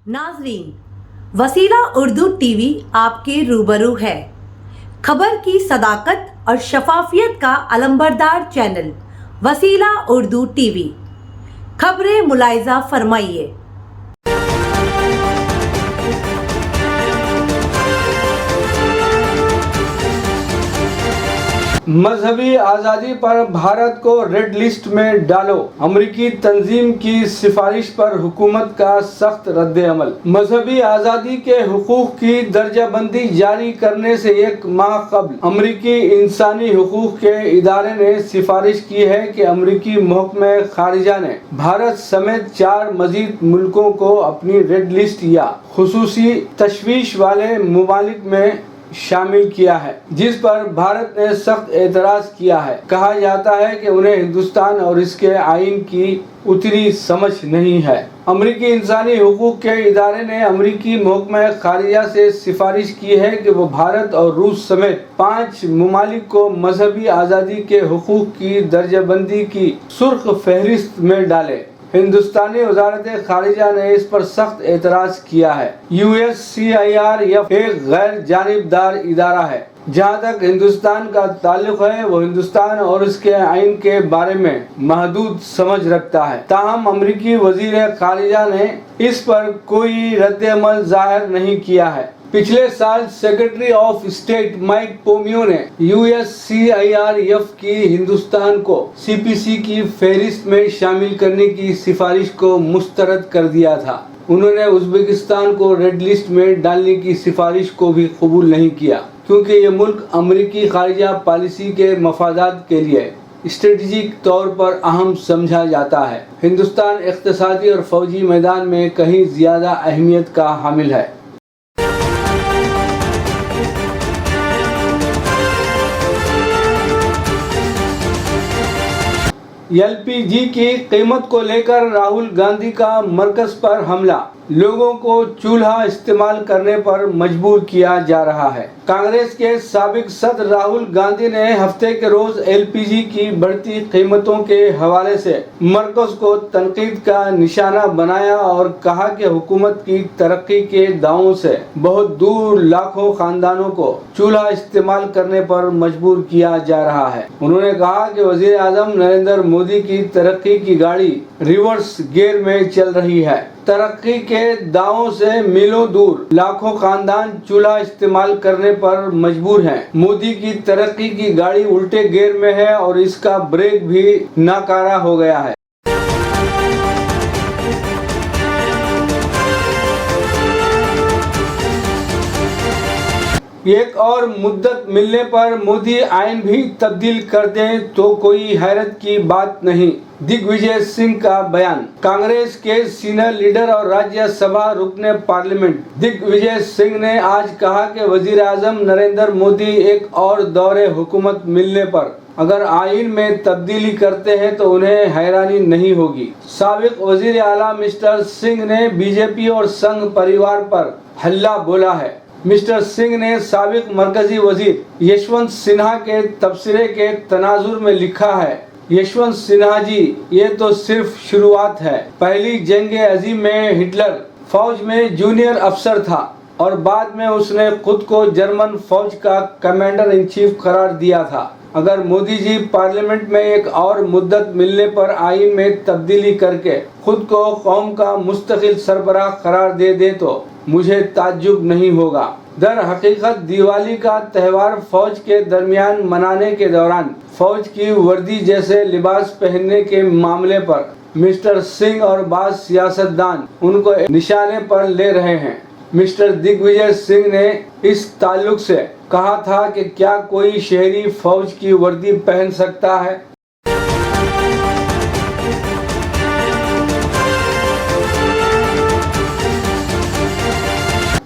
नाजरीन, वसीला उर्दू टीवी आपके रूबरू है। खबर की सदाकत और शफाफियत का अलंबरदार चैनल वसीला उर्दू टीवी। खबरें मुलायजा फरमाइए। मजहबी आज़ादी पर भारत को रेड लिस्ट में डालो, अमरीकी तंजीम की सिफारिश पर हुकूमत का सख्त रद्द-ए-अमल। मजहबी आज़ादी के हुकूक की दर्जाबंदी जारी करने से एक माह कबल अमरीकी इंसानी हुकूक के इदारे ने सिफारिश की है कि अमरीकी महकमा खारिजा ने भारत समेत 4 मजीद मुल्कों को अपनी रेड लिस्ट या खुसूसी तशवीश वाले ममालिक में शामिल किया है, जिस पर भारत ने सख्त एतराज किया है। कहा जाता है कि उन्हें हिंदुस्तान और इसके आइन की उतनी समझ नहीं है। अमरीकी इंसानी हुकूक के इदारे ने अमरीकी महकमा खारिजा से सिफारिश की है कि वो भारत और रूस समेत 5 ममालिक को मजहबी आज़ादी के हुकूक की दर्जाबंदी की सुर्ख फहरिस्त में डाले। हिंदुस्तानी वजारत खारिजा ने इस पर सख्त एतराज किया है। USCIRF एक गैर जानिबदार इदारा है। जहाँ तक हिंदुस्तान का ताल्लुक है, वो हिंदुस्तान और उसके आइन के बारे में महदूद समझ रखता है। ताहम अमरीकी वजीर खारिजा ने इस पर कोई रद्द-ए-अमल जाहिर नहीं किया है। पिछले साल secretary of state Mike Pompeo ने USCIRF की हिंदुस्तान को CPC की फहरिस्त में शामिल करने की सिफारिश को मुस्तरद कर दिया था। उन्होंने उज़्बेकिस्तान को रेड लिस्ट में डालने की सिफारिश को भी कबूल नहीं किया, क्योंकि ये मुल्क अमरीकी खारिजा पॉलिसी के मफादात के लिए स्ट्रेटजिक तौर पर अहम समझा जाता है। हिंदुस्तान इक़्तिसादी और फौजी मैदान में कहीं ज़्यादा अहमियत का हामिल है। LPG की कीमत को लेकर राहुल गांधी का मरकज पर हमला। लोगों को चूल्हा इस्तेमाल करने पर मजबूर किया जा रहा है। कांग्रेस के साबिक सदर राहुल गांधी ने हफ्ते के रोज LPG की बढ़ती कीमतों के हवाले से मरकज को तनकीद का निशाना बनाया और कहा कि हुकूमत की तरक्की के दावों से बहुत दूर लाखों खानदानों को चूल्हा इस्तेमाल करने पर मजबूर किया जा रहा है। उन्होंने कहा कि वजीर आजम नरेंद्र मोदी की तरक्की की गाड़ी रिवर्स गियर में चल रही है। तरक्की के दावों से मीलों दूर लाखों खानदान चूल्हा इस्तेमाल करने पर मजबूर हैं। मोदी की तरक्की की गाड़ी उल्टे गियर में है और इसका ब्रेक भी नाकारा हो गया है। एक और मुद्दत मिलने पर मोदी आइन भी तब्दील कर दें तो कोई हैरत की बात नहीं। दिग्विजय सिंह का बयान। कांग्रेस के सीनियर लीडर और राज्यसभा रुकने पार्लियामेंट दिग्विजय सिंह ने आज कहा कि वजीर आजम नरेंद्र मोदी एक और दौरे हुकूमत मिलने पर अगर आइन में तब्दीली करते हैं तो उन्हें हैरानी नहीं होगी। साबिक वजीर आला मिस्टर सिंह ने बीजेपी और संघ परिवार पर हल्ला बोला है। मिस्टर सिंह ने साबिक मरकजी वजीर यशवंत सिन्हा के तबसरे के तनाजुर में लिखा है, यशवंत सिन्हा जी, ये तो सिर्फ शुरुआत है। पहली जंग अजीम में हिटलर फौज में जूनियर अफसर था और बाद में उसने खुद को जर्मन फौज का कमांडर इन चीफ करार दिया था। अगर मोदी जी पार्लियामेंट में एक और मुद्दत मिलने पर आइन में तब्दीली करके खुद को कौम का मुस्तकिल सरबराह करार दे दे तो मुझे ताज्जुब नहीं होगा। दर हकीकत दिवाली का त्यौहार फौज के दरमियान मनाने के दौरान फौज की वर्दी जैसे लिबास पहनने के मामले पर मिस्टर सिंह और बाज़ सियासतदान उनको निशाने पर ले रहे हैं। मिस्टर दिग्विजय सिंह ने इस ताल्लुक से कहा था कि क्या कोई शहरी फौज की वर्दी पहन सकता है?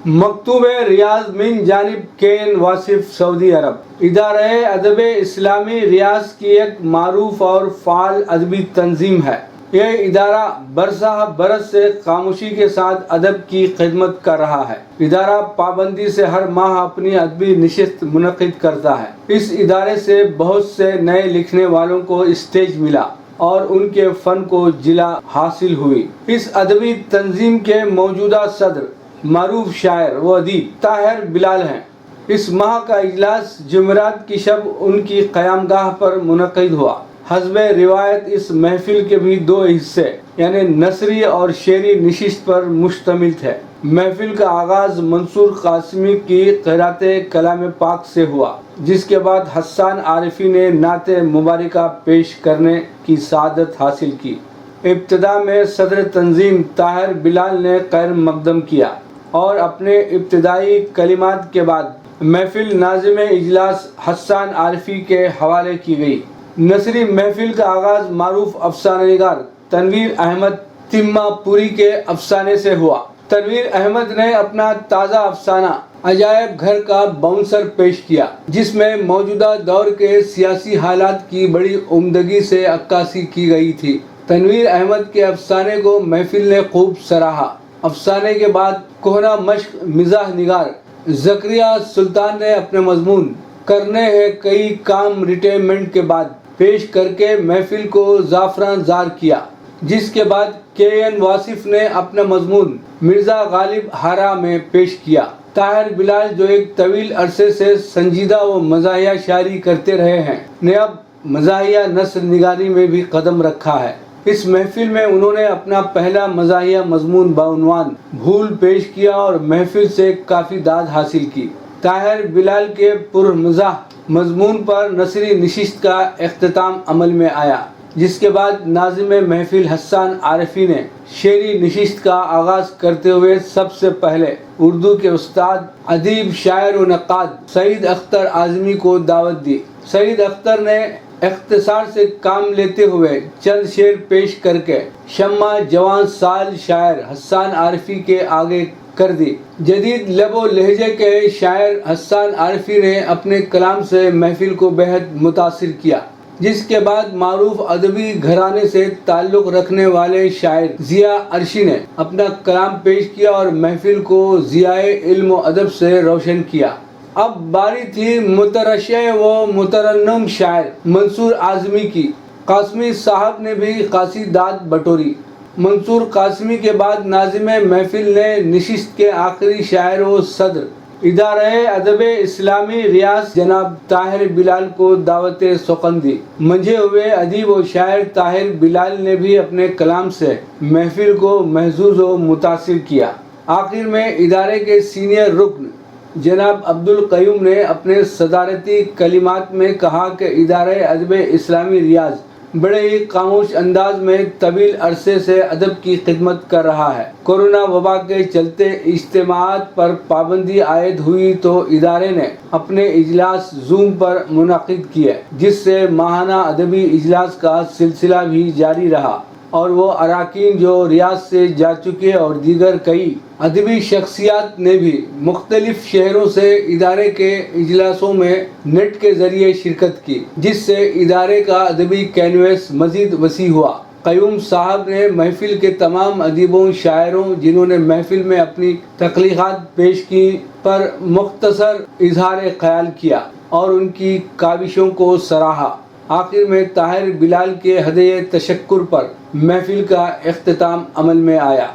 मकतूब रियाज मिन जानिब केन वासिफ सऊदी अरब। इदारे अदब इस्लामी रियाज की एक मारूफ और फाल अदबी तंजीम है। यह इदारा बरसाह बरस से खामोशी के साथ अदब की खिदमत कर रहा है। इदारा पाबंदी से हर माह अपनी अदबी नशिस्त मुनक़िद करता है। इस इदारे से बहुत से नए लिखने वालों को स्टेज मिला। اور ان کے فن کو جلا حاصل ہوئی۔ اس ادبی تنظیم کے موجودہ صدر معروف شاعر و ادیب طاہر بلال ہیں۔ اس ماہ کا اجلاس جمعرات کی شب ان کی قیام گاہ پر منعقد ہوا۔ حسب روایت اس محفل کے بھی دو حصے یعنی نثری اور شعری نشست پر مشتمل تھے۔ محفل کا آغاز منصور قاسمی کی قرأت کلام پاک سے ہوا، جس کے بعد حسان عارفی نے نعت مبارکہ پیش کرنے کی سعادت حاصل کی۔ ابتدا میں صدر تنظیم طاہر بلال نے خیر مقدم کیا اور اپنے ابتدائی کلمات کے بعد محفل ناظم اجلاس حسان عارفی کے حوالے کی گئی۔ نثری محفل کا آغاز معروف افسانہ نگار تنویر احمد تیمہ پوری کے افسانے سے ہوا۔ تنویر احمد نے اپنا تازہ افسانہ عجائب گھر کا باؤنسر پیش کیا، جس میں موجودہ دور کے سیاسی حالات کی بڑی عمدگی سے عکاسی کی گئی تھی۔ تنویر احمد کے افسانے کو محفل نے خوب سراہا۔ افسانے کے بعد کہنہ مشق مزاح نگار زکریا سلطان نے اپنے مضمون کرنے ہیں کئی کام ریٹائرمنٹ کے بعد پیش کر کے محفل کو زعفران زار کیا، جس کے بعد کے این واصف نے اپنا مضمون مرزا غالب ہارا میں پیش کیا۔ طاہر بلال جو ایک طویل عرصے سے سنجیدہ و مزاحیہ شاعری کرتے رہے ہیں نے اب مزاحیہ نثر نگاری میں بھی قدم رکھا ہے۔ اس محفل میں انہوں نے اپنا پہلا مزاحیہ مضمون بعنوان بھول پیش کیا اور محفل سے کافی داد حاصل کی۔ طاہر بلال کے پرمزاح مضمون پر نثری نشست کا اختتام عمل میں آیا، جس کے بعد ناظم محفل حسان عارفی نے شعری نشست کا آغاز کرتے ہوئے سب سے پہلے اردو کے استاد ادیب شاعر و نقاد سعید اختر اعظمی کو دعوت دی۔ سعید اختر نے اختصار سے کام لیتے ہوئے چند شعر پیش کر کے شمع جوان سال شاعر حسان عارفی کے آگے کر دی۔ جدید لب و لہجے کے شاعر حسان عارفی نے اپنے کلام سے محفل کو بہت متاثر کیا، جس کے بعد معروف ادبی گھرانے سے تعلق رکھنے والے شاعر ضیاء عرشی نے اپنا کلام پیش کیا اور محفل کو ضیائے علم و ادب سے روشن کیا۔ اب باری تھی مترشح و مترنم شاعر منصور اعظمی کی۔ قاسمی صاحب نے بھی خاصی داد بٹوری۔ منصور قاسمی کے بعد ناظم محفل نے نشست کے آخری شاعر و صدر ادارہ ادب اسلامی ریاض جناب طاہر بلال کو دعوت سخن دی۔ منجھے ہوئے ادیب و شاعر طاہر بلال نے بھی اپنے کلام سے محفل کو محظوظ و متاثر کیا۔ آخر میں ادارے کے سینئر رکن جناب عبدالقیوم نے اپنے صدارتی کلمات میں کہا کہ ادارہ ادب اسلامی ریاض بڑے ہی خاموش انداز میں طویل عرصے سے ادب کی خدمت کر رہا ہے۔ کورونا وبا کے چلتے اجتماعات پر پابندی عائد ہوئی تو ادارے نے اپنے اجلاس زوم پر منعقد کیے، جس سے ماہانہ ادبی اجلاس کا سلسلہ بھی جاری رہا اور وہ اراکین جو ریاض سے جا چکے اور دیگر کئی ادبی شخصیات نے بھی مختلف شہروں سے ادارے کے اجلاسوں میں نیٹ کے ذریعے شرکت کی، جس سے ادارے کا ادبی کینوس مزید وسیع ہوا۔ قیوم صاحب نے محفل کے تمام ادیبوں شاعروں جنہوں نے محفل میں اپنی تخلیقات پیش کی پر مختصر اظہار خیال کیا اور ان کی کاوشوں کو سراہا۔ آخر میں طاہر بلال کے ہدیہ تشکر پر محفل کا اختتام عمل میں آیا۔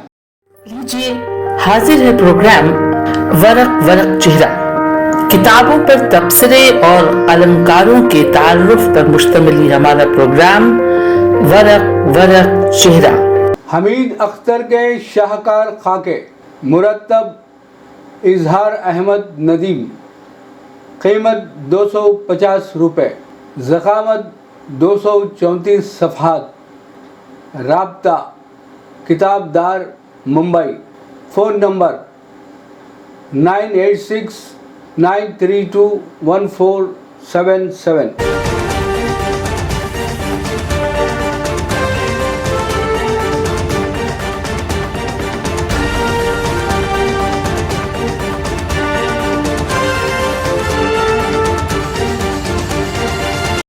لیجیے حاضر ہے پروگرام ورق ورق چہرہ، کتابوں پر تبصرے اور قلمکاروں کے تعارف پر مشتمل یہ ہمارا پروگرام ورق ورق چہرہ۔ حمید اختر کے شاہکار خاکے مرتب اظہار احمد ندیم، قیمت 250 روپے، ضخامت 234 صفحات، رابطہ کتاب دار ممبئی، فون نمبر 9869321477۔